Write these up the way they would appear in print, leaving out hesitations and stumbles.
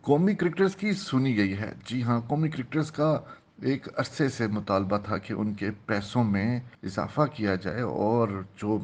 कौमी क्रिकेटर्स की सुनी गई है। जी हाँ, कौमी क्रिकेटर्स का एक अरसे से मुतालबा था कि उनके पैसों में इजाफ़ा किया जाए और जो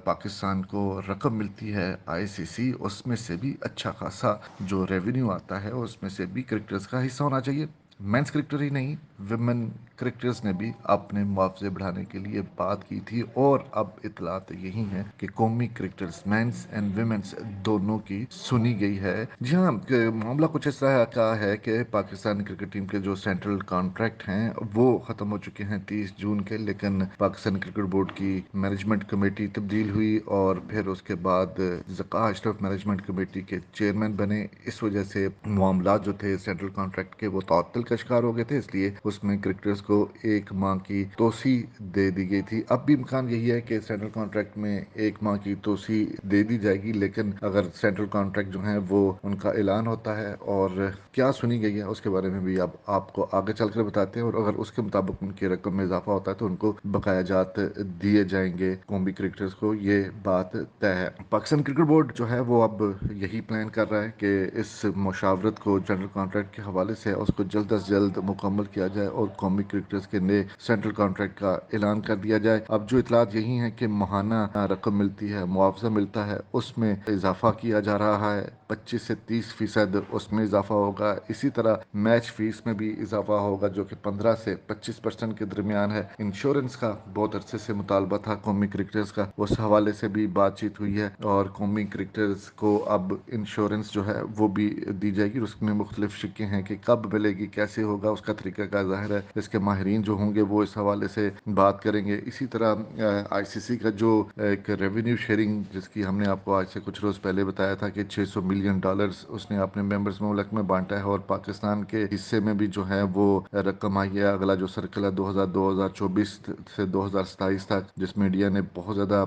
पाकिस्तान को रकम मिलती है आईसीसी, उसमें से भी अच्छा खासा जो रेवेन्यू आता है उसमें से भी क्रिकेटर्स का हिस्सा होना चाहिए। मेंस क्रिकेटर ही नहीं, विमेन क्रिकेटर्स ने भी अपने मुआवजे बढ़ाने के लिए बात की थी और अब इतलात यही है कि कौमी क्रिकेटर्स मेंस एंड विमेंस दोनों की सुनी गई है। जी हाँ, मामला कुछ इस तरह का है कि पाकिस्तान क्रिकेट टीम के जो सेंट्रल कॉन्ट्रैक्ट हैं वो ख़त्म हो चुके हैं 30 जून के, लेकिन पाकिस्तान क्रिकेट बोर्ड की मैनेजमेंट कमेटी तब्दील हुई और फिर उसके बाद ज़का अशरफ मैनेजमेंट कमेटी के चेयरमैन बने। इस वजह से मामला जो थे सेंट्रल कॉन्ट्रैक्ट के वो तअत्तुल का शिकार हो गए थे, इसलिए उसमें क्रिकेटर्स को एक माह की तोसी दे दी गई थी। अब भी इम्कान यही है कि सेंट्रल कॉन्ट्रैक्ट में एक माह की तोसी दे दी जाएगी, लेकिन अगर सेंट्रल कॉन्ट्रैक्ट जो है वो उनका ऐलान होता है और क्या सुनी गई है उसके बारे में भी अब आपको आगे चलकर बताते हैं, और अगर उसके मुताबिक उनकी रकम में इजाफा होता है तो उनको बकाया जात दिए जाएंगे कौमी क्रिकेटर्स को, ये बात तय है। पाकिस्तान क्रिकेट बोर्ड जो है वो अब यही प्लान कर रहा है कि इस मुशावरत को जनरल कॉन्ट्रैक्ट के हवाले से उसको जल्द अज जल्द मुकम्मल किया जाए और कौमी क्रिकेटर्स के नए सेंट्रल कॉन्ट्रैक्ट का ऐलान कर दिया जाए। अब जो इतलात यही है कि माहाना रकम मिलती है, मुआवजा मिलता है, उसमें इजाफा किया जा रहा है, 25 से 30% उसमें इजाफा होगा। इसी तरह मैच फीस में भी इजाफा होगा जो कि 15 से 25% के दरमियान है। इंश्योरेंस का बहुत अरसे से मुतालबा था कौमी क्रिकेटर्स का, उस हवाले से भी बातचीत हुई है और कौमी क्रिकेटर्स को अब इंश्योरेंस जो है वो भी दी जाएगी। उसमें मुख्तलिफ शिक्के हैं कि कब मिलेगी, कैसे होगा, उसका तरीका का ज़ाहिर है इसके माहिरीन जो होंगे वो इस हवाले से बात करेंगे। इसी तरह आईसीसी का जो एक रेवेन्यू शेयरिंग जिसकी हमने आपको आज से कुछ रोज़ पहले बताया था कि $600 मिलियन उसने अपने मेंबर्स मुल्क में बांटा है और पाकिस्तान के हिस्से में भी जो है वो रकम आई है। अगला जो सर्कल है 2024 से 2027 तक, जिसमें इंडिया ने बहुत ज़्यादा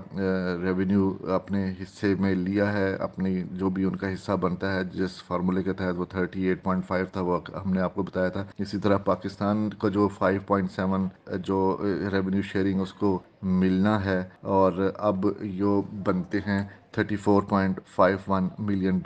रेवेन्यू अपने हिस्से में लिया है, अपनी जो भी उनका हिस्सा बनता है जिस फार्मूले के तहत वो 38.5 था वो हमने आपको बताया था। इसी तरह पाकिस्तान को जो 5.7 जो रेवेन्यू शेयरिंग उसको मिलना है, और अब यो बनते हैं $34.51 मिलियन,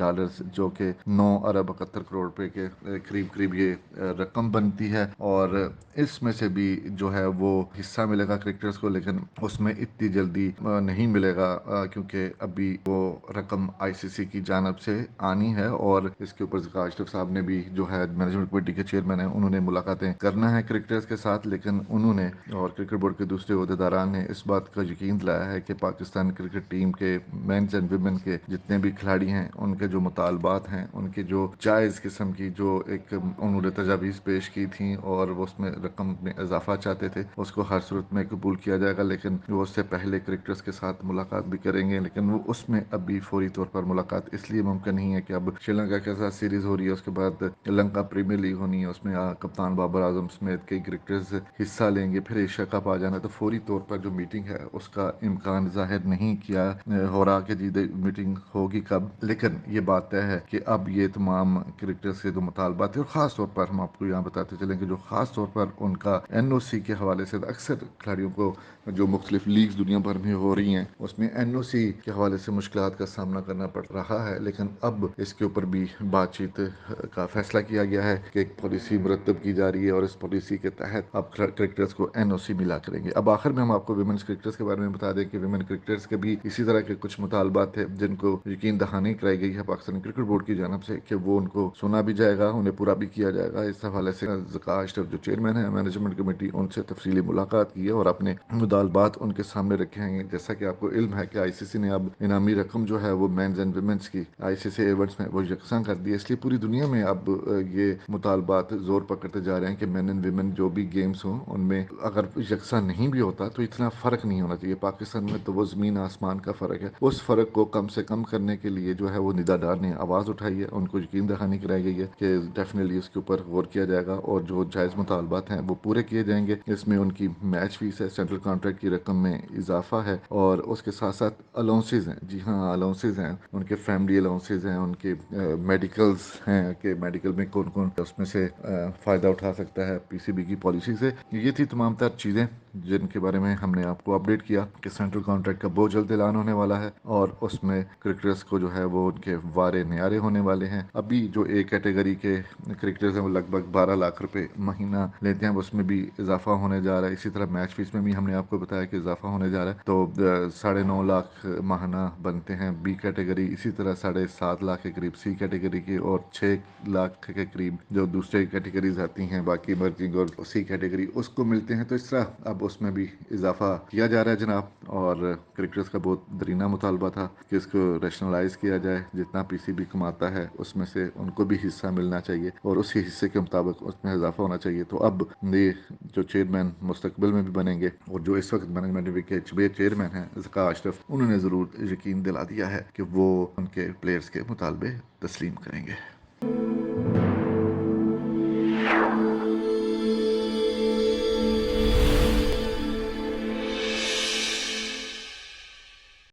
जो कि 9 अरब 71 करोड़ रुपए के करीब करीब ये रकम बनती है। और इसमें से भी जो है वो हिस्सा मिलेगा क्रिकेटर्स को, लेकिन उसमें इतनी जल्दी नहीं मिलेगा क्योंकि अभी वो रकम आईसीसी की जानब से आनी है और इसके ऊपर ज़का अशरफ साहब ने भी जो है मैनेजमेंट कमेटी के चेयरमैन है उन्होंने मुलाकातें करना है क्रिकेटर्स के साथ, लेकिन उन्होंने और क्रिकेट बोर्ड के दूसरे अहदेदारान ने इस बात का यकीन दिलाया है कि पाकिस्तान क्रिकेट टीम के मेंस एंड विमेन के जितने भी खिलाड़ी हैं उनके जो मुतालबात हैं, उनके जो जायज़ किस्म की जो एक उन्होंने तजावीज़ पेश की थी और वो उसमें रकम में इजाफा चाहते थे, उसको हर सूरत में कबूल किया जाएगा। लेकिन वो उससे पहले क्रिकेटर्स के साथ मुलाकात भी करेंगे, लेकिन वो उसमें अभी फौरी तौर पर मुलाकात इसलिए मुमकिन नहीं है कि अब श्रीलंका के साथ सीरीज़ हो रही है, उसके बाद श्रीलंका प्रीमियर लीग होनी है, उसमें कप्तान बाबर आजम समेत कई क्रिकेटर्स हिस्सा लेंगे, फिर एशिया कप आ जाना, तो फौरी तौर पर जो मीटिंग है उसका इम्कान जाहिर नहीं किया हो रहा कि जी मीटिंग होगी कब। लेकिन ये बात तय है कि अब ये तमाम क्रिकेटर्स के जो मुतालबात थे, और ख़ास तौर पर हम आपको यहाँ बताते चलें कि जो ख़ास तौर पर उनका एनओसी के हवाले से अक्सर खिलाड़ियों को जो मुख्तलिफ लीग्स दुनिया भर में हो रही हैं उसमें एनओसी के हवाले से मुश्किलात का सामना करना पड़ रहा है, लेकिन अब इसके ऊपर भी बातचीत का फैसला किया गया है कि एक पॉलिसी मुरतब की जा रही है और इस पॉलिसी के तहत अब क्रिकेटर्स को एनओसी मिला करेंगे। अब आखिर में हम आपको विमेंस क्रिकेटर्स के बारे में बता दें कि विमेन क्रिकेटर्स के भी इसी तरह के कुछ मुतालबात थे जिनको यकीन दहानी कराई गई है पाकिस्तान क्रिकेट बोर्ड की जानब से कि वो उनको सुना भी जाएगा, उन्हें पूरा भी किया जाएगा। इस हवाले से ज़का अशरफ जो चेयरमैन है मैनेजमेंट कमेटी, उनसे तफसीली मुलाकात की है और अपने मुतालबात उनके सामने रखे हैं। जैसा कि आपको इल्म है कि आईसीसी ने अब इनामी रकम जो है वो मेंस एंड विमेंस की आईसीसी एवर्ड्स में वो यकसा कर दी है, इसलिए पूरी दुनिया में अब ये मुतालबात जोर पकड़ते जा रहे हैं कि मेन एंड विमेन जो भी गेम्स हों उनमें अगर यकसा नहीं भी होता तो इतना फ़र्क नहीं होना चाहिए। पाकिस्तान में तो वो ज़मीन आसमान का फ़र्क है, उस फ़र्क को कम से कम करने के लिए जो है वो निदादार ने आवाज़ उठाई है, उनको यकीन दहानी कराई गई है कि डेफिनेटली इसके ऊपर गौर किया जाएगा और जो जायज़ मुतालबात हैं वो पूरे किए जाएंगे। इसमें उनकी मैच फीस है, सेंट्रल कॉन्ट्रैक्ट की रकम में इजाफा है और उसके साथ साथ अलाउंसेज हैं। जी हाँ, अलाउंसेज हैं, उनके फैमिली अलाउंसेज हैं, उनके मेडिकल्स हैं कि मेडिकल में कौन कौन उसमें से फ़ायदा उठा सकता है पीसीबी की पॉलिसी से। ये थी तमाम तर चीज़ें جن کے بارے میں ہم نے آپ کو اپڈیٹ کیا کہ سینٹرل کانٹریکٹ کا بہت جلد اعلان ہونے والا ہے، اور اس میں کرکٹرز کو جو ہے وہ ان کے وارے نیارے ہونے والے ہیں۔ ابھی جو اے کیٹیگری کے کرکٹرز ہیں وہ لگ بھگ 12 لاکھ روپے مہینہ لیتے ہیں، اس میں بھی اضافہ ہونے جا رہا ہے۔ اسی طرح میچ فیس میں بھی ہم نے آپ کو بتایا کہ اضافہ ہونے جا رہا ہے، تو 9.5 لاکھ ماہانہ بنتے ہیں بی کیٹیگری، اسی طرح 7.5 لاکھ کے قریب سی کیٹیگری کے، اور 6 لاکھ کے قریب جو دوسرے کیٹیگریز آتی ہیں باقی ایمرجنگ اور سی کیٹیگری اس کو ملتے ہیں۔ تو اس طرح اب اس میں بھی اضافہ کیا جا رہا ہے جناب، اور کرکٹرز کا بہت درینہ مطالبہ تھا کہ اس کو ریشنلائز کیا جائے، جتنا پی سی بی کماتا ہے اس میں سے ان کو بھی حصہ ملنا چاہیے، اور اسی حصے کے مطابق اس میں اضافہ ہونا چاہیے۔ تو اب یہ جو چیئرمین مستقبل میں بھی بنیں گے، اور جو اس وقت مینجمنٹ کے چیئرمین ہیں ذکا اشرف، انہوں نے ضرور یقین دلا دیا ہے کہ وہ ان کے پلیئرز کے مطالبے تسلیم کریں گے۔